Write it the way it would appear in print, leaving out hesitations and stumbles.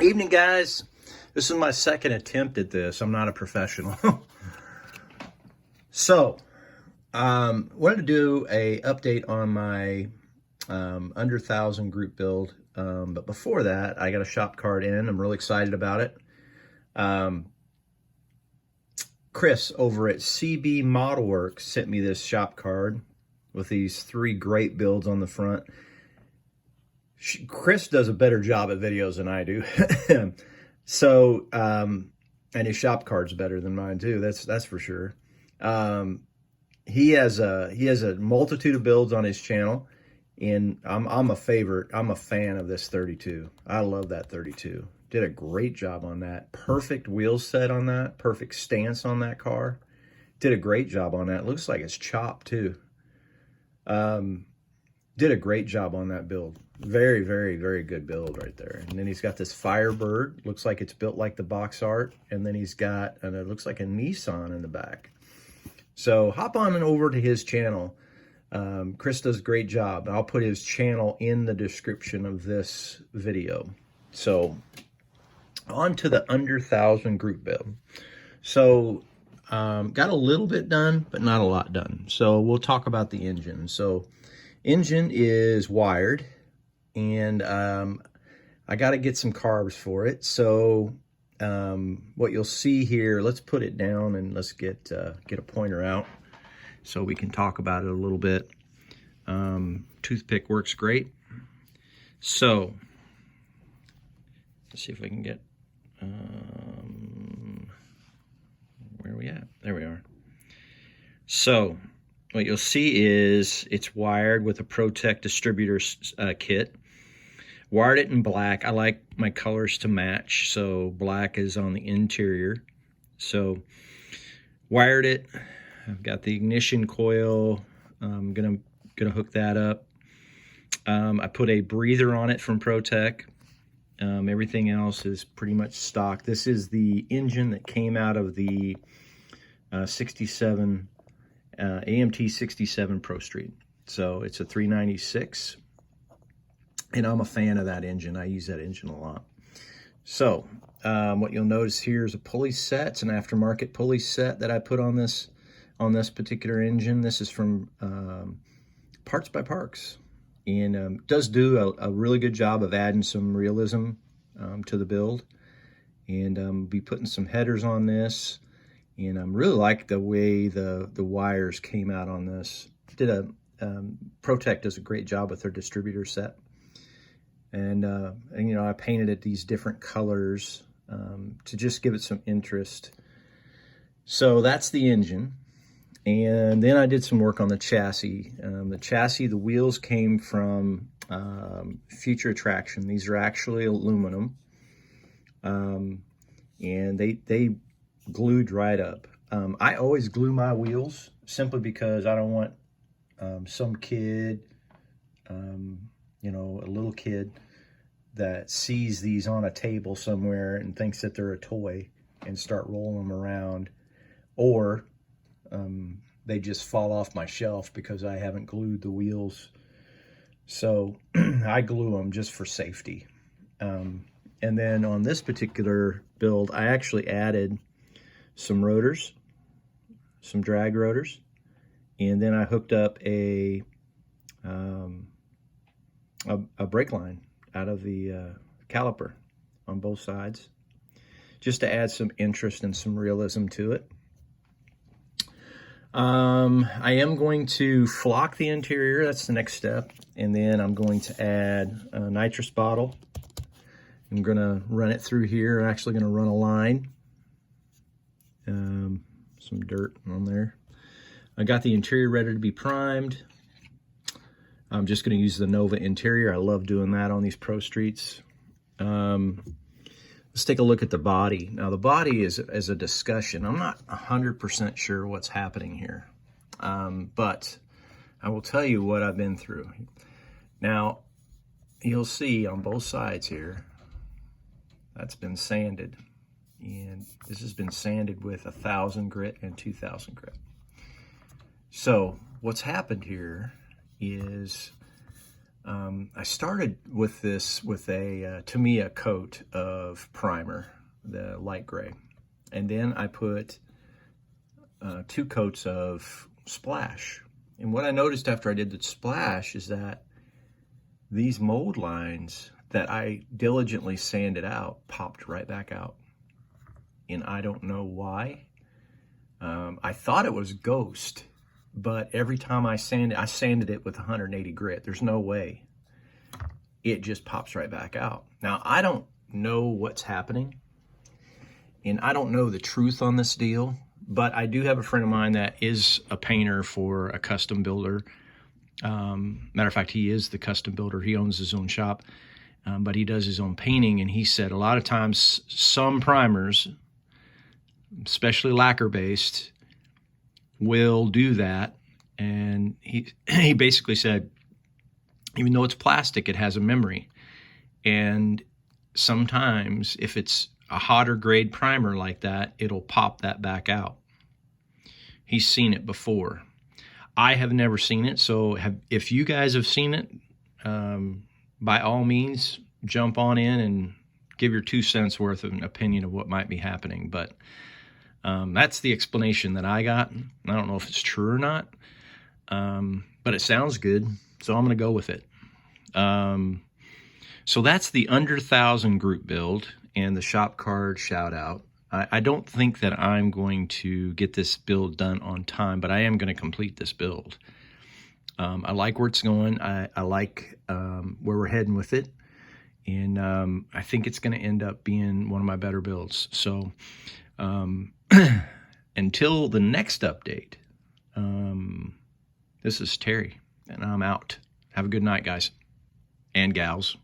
Evening, guys. This is my second attempt at this. I'm not a professional. So, wanted to do a update on my under 1,000 group build. But before that, I got a shop card in. I'm really excited about it. Chris over at CB Model Works sent me this shop card with these 3 great builds on the front. Chris does a better job at videos than I do. So, and his shop card's better than mine too. That's for sure. He has a multitude of builds on his channel, and I'm a favorite. I'm a fan of this 32. I love that 32. Did a great job on that. Perfect wheel set on that. Perfect stance on that car. Did a great job on that. Looks like it's chopped too. Did a great job on that build. Very, very, very good build right there. And then he's got this Firebird. Looks like it's built like the box art. And then he's got, and it looks like a Nissan in the back. So hop on and over to his channel. Chris does a great job. I'll put his channel in the description of this video. So on to the under 1,000 group build. So got a little bit done, but not a lot done. So we'll talk about the engine. So engine is wired, and I got to get some carbs for it. So what you'll see here, let's put it down and let's get a pointer out so we can talk about it a little bit. Toothpick works great. So let's see if we can get, where are we at? There we are. So what you'll see is it's wired with a ProTech distributor kit. Wired it in black. I like my colors to match, so black is on the interior. So wired it. I've got the ignition coil. I'm gonna hook that up. I put a breather on it from ProTech. Everything else is pretty much stock. This is the engine that came out of the 67 AMT 67 Pro Street. So it's a 396, and I'm a fan of that engine. I use that engine a lot. So what you'll notice here is a pulley set. It's an aftermarket pulley set that I put on this particular engine. This is from Parts by Parks, and does do a really good job of adding some realism to the build. And be putting some headers on this. And I really like the way the wires came out on this. ProTech does a great job with their distributor set. And you know, I painted it these different colors to just give it some interest. So that's the engine. And then I did some work on the chassis. The wheels came from Future Attraction. These are actually aluminum. And they glued right up. I always glue my wheels simply because I don't want some kid, you know, a little kid that sees these on a table somewhere and thinks that they're a toy and start rolling them around, or they just fall off my shelf because I haven't glued the wheels. So I glue them just for safety. And then on this particular build, I actually added some rotors, some drag rotors, and then I hooked up a brake line out of the caliper on both sides, just to add some interest and some realism to it. I am going to flock the interior. That's the next step. And then I'm going to add a nitrous bottle. I'm going to run it through here. I'm actually going to run a line. Some dirt on there. I got the interior ready to be primed. I'm just going to use the Nova interior. I love doing that on these Pro Streets. Let's take a look at the body. Now the body is a discussion. I'm not 100% sure what's happening here, but I will tell you what I've been through. Now you'll see on both sides here, that's been sanded. And this has been sanded with 1,000 grit and 2,000 grit. So what's happened here is I started with this with a Tamiya coat of primer, the light gray. And then I put 2 coats of splash. And what I noticed after I did the splash is that these mold lines that I diligently sanded out popped right back out. And I don't know why. I thought it was ghost, but every time I sanded it with 180 grit. There's no way. It just pops right back out. Now, I don't know what's happening, and I don't know the truth on this deal, but I do have a friend of mine that is a painter for a custom builder. Matter of fact, he is the custom builder. He owns his own shop, but he does his own painting, and he said a lot of times some primers, especially lacquer-based, will do that. And he basically said, even though it's plastic, it has a memory. And sometimes if it's a hotter grade primer like that, it'll pop that back out. He's seen it before. I have never seen it, so if you guys have seen it, by all means, jump on in and give your 2 cents worth of an opinion of what might be happening. But that's the explanation that I got. I don't know if it's true or not, but it sounds good, so I'm going to go with it. So that's the under 1,000 group build and the shop card shout out. I don't think that I'm going to get this build done on time, but I am going to complete this build. I like where it's going. I like where we're heading with it. And I think it's going to end up being one of my better builds. So until the next update, this is Terry, and I'm out. Have a good night, guys and gals.